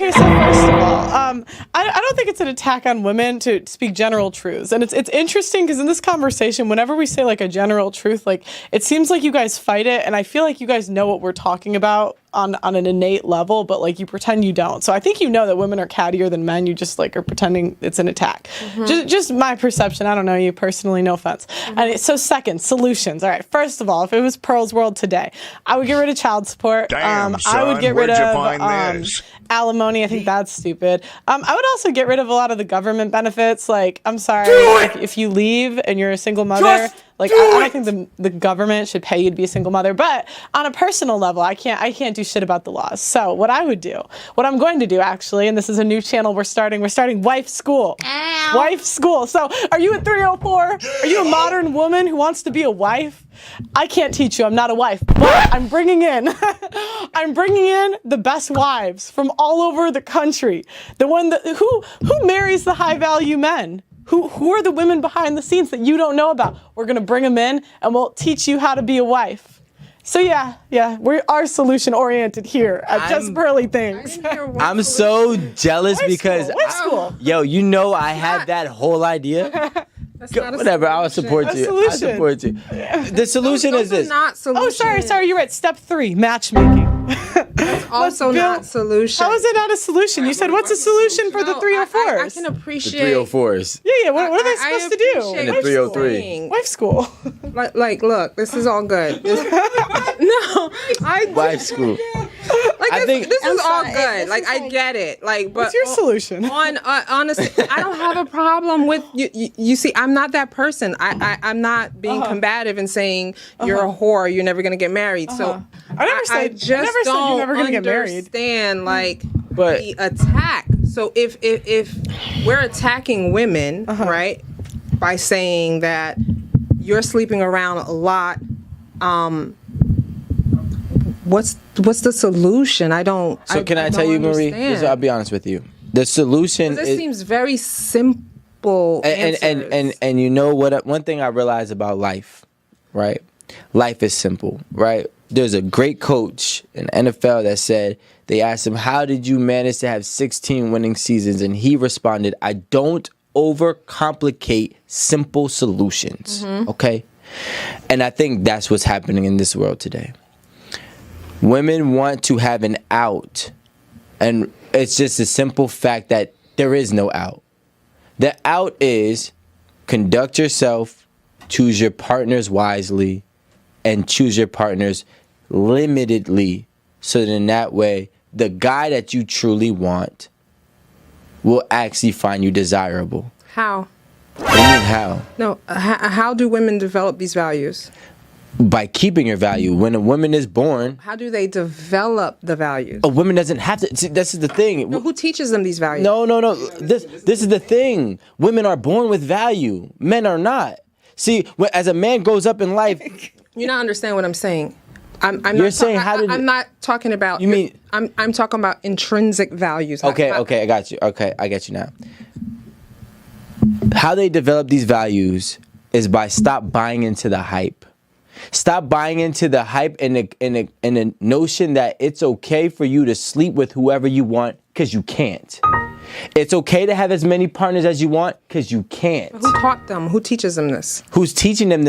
Okay, so first of all, I don't think it's an attack on women to speak general truths, and it's interesting because in this conversation, whenever we say like a general truth, like it seems like you guys fight it, and I feel like you guys know what we're talking about on an innate level, but like you pretend you don't. So I think you know that women are cattier than men. You just like are pretending it's an attack. Just my perception. I don't know you personally. No offense. And so second, solutions. All right. First of all, if it was Pearl's world today, I would get rid of child support. Damn, I would son, get rid where'd you of find this? alimony. I think that's stupid. I would also get rid of a lot of the government benefits. Like, I'm sorry, if you leave and you're a single mother, like I don't think the government should pay you to be a single mother. But on a personal level, I can't do shit about the laws. So what I'm going to do actually, and this is a new channel we're starting Wife School. Ow. Wife School. So are you at 304? Are you a modern woman who wants to be a wife? I can't teach you. I'm not a wife, but I'm bringing in the best wives from all over the country. The one that who marries the high value men. Who are the women behind the scenes that you don't know about? We're gonna bring them in and we'll teach you how to be a wife. So yeah, we are solution oriented here at Just Pearly Things. I'm so jealous because Wife school. yo, you know I had that whole idea. Whatever, I'll support you. I'll support you. The solution is this. Not solution. Oh, sorry, you're right. Step 3, matchmaking. Also not solution. How is it not a solution? You said, what's a solution for the 304s? I can The appreciate 304s. Yeah, what are they supposed to do? appreciate And the what you're 303. saying. Wife school. Like, look, this is all good. Wife school. I think this is all sorry, good. this Like, is I like- get it. Like, but What's your solution? honestly, I don't have a problem with you. You see, I'm not that person. I'm not being combative and saying you're a whore. You're never gonna get married. So I never said you're never gonna get married. Understand like But- the attack. So if we're attacking women, right, by saying that you're sleeping around a lot, what's the solution? I don't. So can I tell you, Marie? I'll be honest with you. The solution This is, seems very simple. and you know what? One thing I realize about life, right? Life is simple, right? There's a great coach in NFL that said, they asked him, how did you manage to have 16 winning seasons? And he responded, I don't overcomplicate simple solutions. Okay? And I think that's what's happening in this world today. Women want to have an out. And it's just a simple fact that there is no out. The out is conduct yourself, choose your partners wisely, and choose your partners limitedly, so that in that way the guy that you truly want will actually find you desirable. How? What do you mean how? No. How do women develop these values? By keeping your value. When a woman is born, How do they develop the values? a woman doesn't have to. See, this is the thing. No, who teaches them these values? No. This is the thing. Women are born with value. Men are not. See, as a man grows up in life, You don't understand what I'm saying. I'm You're not saying how did I'm not talking about. You mean- I'm talking about intrinsic values. Okay, I got you. Okay, I get you now. How they develop these values is by stop buying into the hype. Stop buying into the hype and the notion that it's okay for you to sleep with whoever you want because you can't. It's okay to have as many partners as you want because you can't. Who taught them? Who teaches them this? Who's teaching them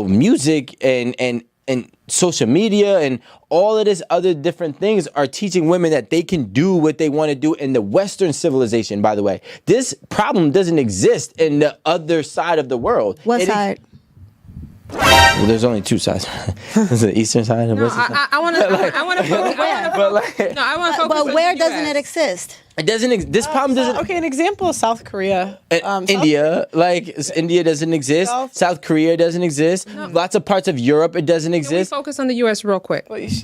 music and social media and all of this other different things are teaching women that they can do what they want to do in the Western civilization, by the way. This problem doesn't exist in the other side of the world. What side? Well, there's only two sides. There's the eastern side and the western side. I want to. I want to. But like, No, I want to focus. But on where the doesn't US. it exist? it doesn't. This problem doesn't. Okay, an example is South Korea. India, India doesn't exist. South Korea doesn't exist. Lots of parts of Europe, it doesn't Can we exist. focus on the U.S. real quick? It's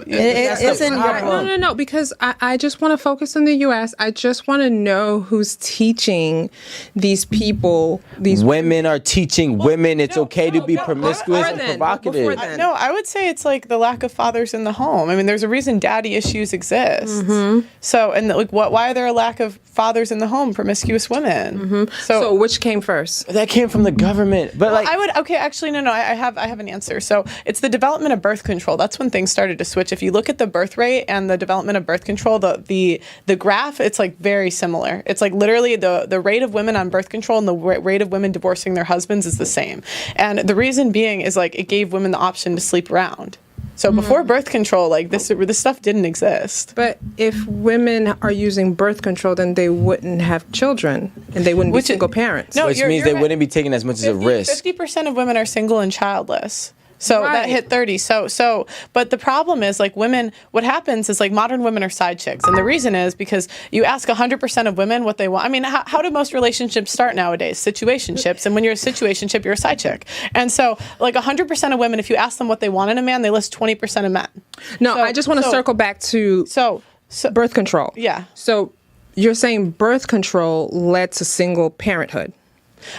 in Europe. No, because I just want to focus on the U.S. I just want to know who's teaching these people. These Women are teaching women it's okay to be promiscuous. promiscuous and then? provocative. Before then? No, I would say it's like the lack of fathers in the home. I mean, there's a reason daddy issues exist. So, and like, why are there a lack of fathers in the home? Promiscuous women. So which came first? That came from the government, but like I would actually no, I have an answer. So it's the development of birth control. That's when things started to switch. If you look at the birth rate and the development of birth control, the graph, it's like very similar. It's like literally the rate of women on birth control and the rate of women divorcing their husbands is the same. And the reason being is like it gave women the option to sleep around. So before birth control, like this stuff didn't exist. But if women are using birth control, then they wouldn't have children and they wouldn't be single parents. No, which means they wouldn't be taking as much as a risk. 50% of women are single and childless. So that hit 30. So, but the problem is like women, what happens is like modern women are side chicks. And the reason is because you ask 100% of women what they want. I mean, how do most relationships start nowadays? Situationships. And when you're a situationship, you're a side chick. And so like 100% of women, if you ask them what they want in a man, they list 20% of men. No, I just want to circle back to birth control. Yeah. So you're saying birth control led to single parenthood,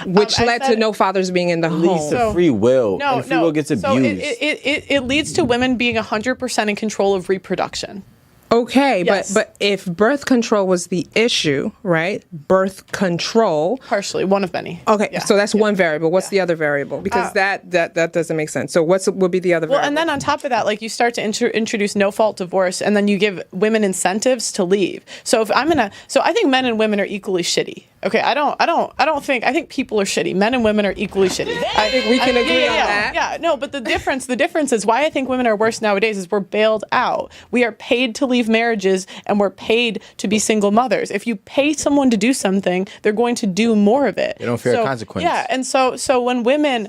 which led to no fathers being in the leads home. to free will. And free will gets abused. So it leads to women being 100% in control of reproduction. Okay, Yes. but if birth control was the issue, right? Birth control. Partially, one of many. Okay, Yeah. so that's one variable. What's the other variable? Because that doesn't make sense. So would be the other Well, variable? and then on top of that, like you start to introduce no fault divorce, and then you give women incentives to leave. So if I think men and women are equally shitty. Okay, I think people are shitty. Men and women are equally shitty. I think we can agree on that. Yeah, no, but the difference is why I think women are worse nowadays is we're bailed out. We are paid to leave marriages and we're paid to be single mothers. If you pay someone to do something, they're going to do more of it. They don't fear consequence. Yeah, and so when women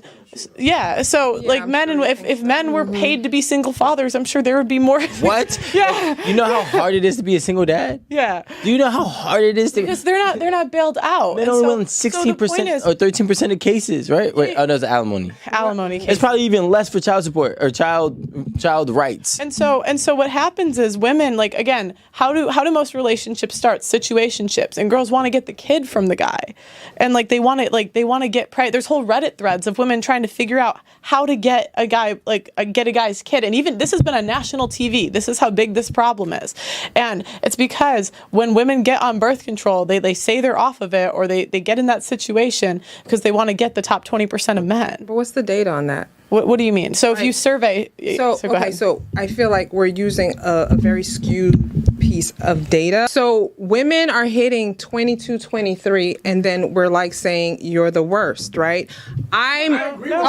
like men and if men were paid to be single fathers, I'm sure there would be more. What? Yeah. You know how hard it is to be a single dad? Yeah. Do you know how hard it is to? Because they're not bailed out. Men And only so- win so the 16% point is- or 13% of cases, right? Wait, oh, no, it's alimony. alimony It's cases. probably even less for child support or child rights. And so what happens is women, like, again, how do most relationships start? Situationships, and girls want to get the kid from the guy, and like they want to get there's whole Reddit threads of women trying to figure out how to get a guy's kid, and even this has been on national TV. This is how big this problem is, and it's because when women get on birth control, they say they're off of it, or they get in that situation because they want to get the top 20% of men. But what's the data on that? What do you mean? So if you survey, So go ahead. so I feel like we're using a very skewed piece of data. So women are hitting 22, 23, and then we're like saying you're the worst, right?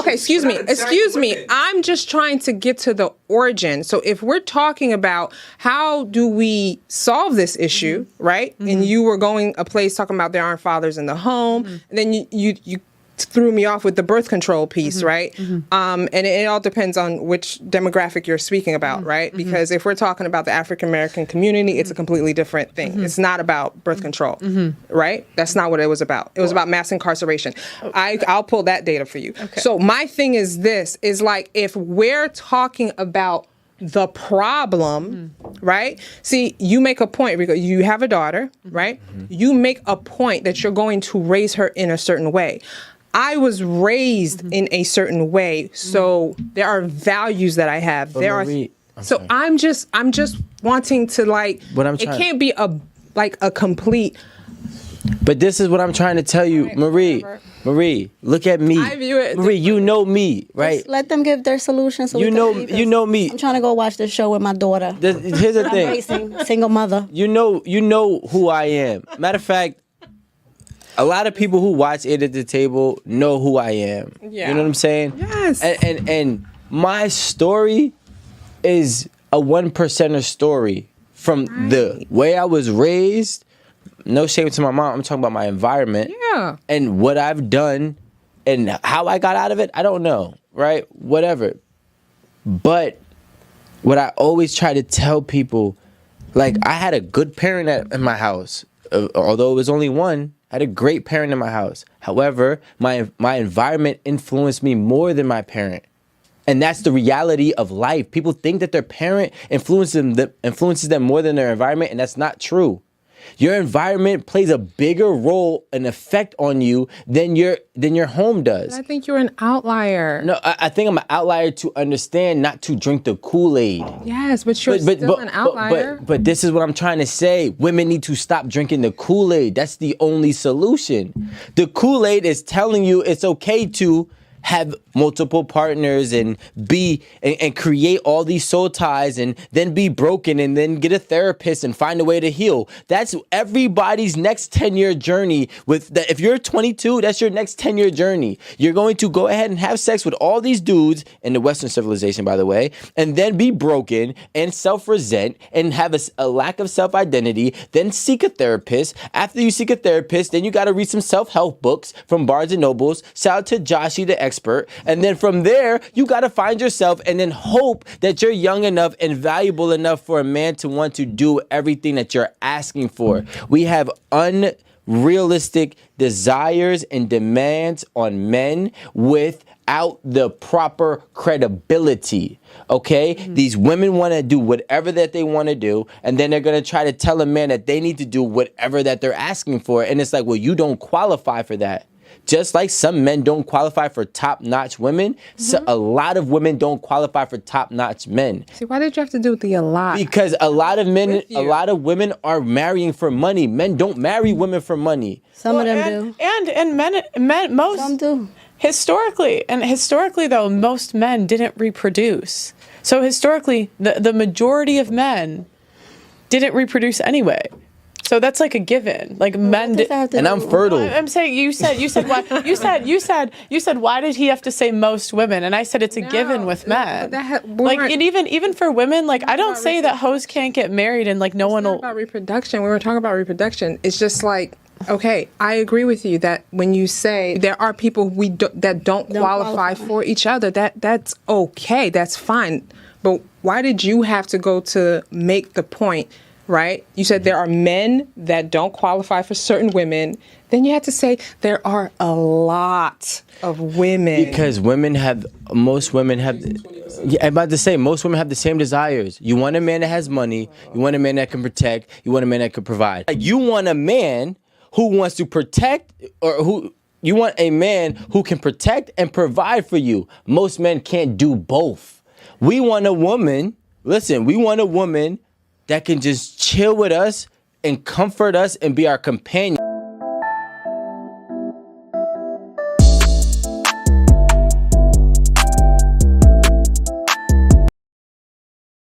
Excuse me. I'm just trying to get to the origin. So if we're talking about how do we solve this issue, right? And you were going a place talking about there aren't fathers in the home, and then you threw me off with the birth control piece, right? And it all depends on which demographic you're speaking about, right? Because if we're talking about the African American community, it's a completely different thing. It's not about birth control, right? That's not what it was about. It was about mass incarceration. I'll pull that data for you. Okay. So my thing is this, is like if we're talking about the problem, right? See, you make a point because you have a daughter, right? You make a point that you're going to raise her in a certain way. I was raised in a certain way, so there are values that I have. Marie, I'm just wanting to like. It can't be a complete. But this is what I'm trying to tell you, Marie. Look at me, I view it Marie. You know me, right? Just let them give their solution. So You know me. I'm trying to go watch this show with my daughter. Here's the thing. Racing, single mother. You know who I am. Matter of fact, a lot of people who watch It at the Table know who I am. Yeah. You know what I'm saying? Yes. And my story is a 1%er story from the way I was raised. No shame to my mom. I'm talking about my environment. Yeah. And what I've done and how I got out of it, I don't know, right? Whatever. But what I always try to tell people, like, I had a good parent in my house. Although it was only one, I had a great parent in my house. However, my environment influenced me more than my parent. And that's the reality of life. People think that their parent influences them more than their environment, and that's not true. Your environment plays a bigger role and effect on you than your home does. I think you're an outlier. No, I think I'm an outlier to understand not to drink the Kool-Aid. Yes, but you're still an outlier. But this is what I'm trying to say. Women need to stop drinking the Kool-Aid. That's the only solution. The Kool-Aid is telling you it's okay to have multiple partners and create all these soul ties and then be broken and then get a therapist and find a way to heal. That's everybody's next 10-year journey. With that, if you're 22, that's your next 10-year journey. You're going to go ahead and have sex with all these dudes in the Western civilization, by the way, and then be broken and self-resent and have a lack of self-identity, then seek a therapist. After you seek a therapist, then you got to read some self-help books from Barnes and Nobles. Shout out to Joshi, the expert. And then from there, you got to find yourself and then hope that you're young enough and valuable enough for a man to want to do everything that you're asking for. We have unrealistic desires and demands on men without the proper credibility. Okay? These women want to do whatever that they want to do, and then they're going to try to tell a man that they need to do whatever that they're asking for. And it's like, well, you don't qualify for that. Just like some men don't qualify for top-notch women, so a lot of women don't qualify for top-notch men. See, why did you have to do the a lot? Because a lot of women are marrying for money. Men don't marry women for money. Some of them do. And men most Some do. Historically though, most men didn't reproduce. So historically, the majority of men didn't reproduce anyway. So that's like a given. Like men did, and I'm fertile. I'm saying you said why you said why did he have to say most women? And I said it's a given with men. Like and even for women, like I don't say that hoes can't get married and like no one will. About reproduction, we were talking about reproduction. It's just like, okay, I agree with you that when you say there are people that don't qualify for each other, that's okay, that's fine. But why did you have to go to make the point? Right? You said there are men that don't qualify for certain women. Then you had to say there are a lot of women. Because most women have the same desires. You want a man that has money. You want a man that can protect. You want a man that can provide. Like you want a man who wants to protect you want a man who can protect and provide for you. Most men can't do both. We want a woman that can just chill with us and comfort us and be our companion.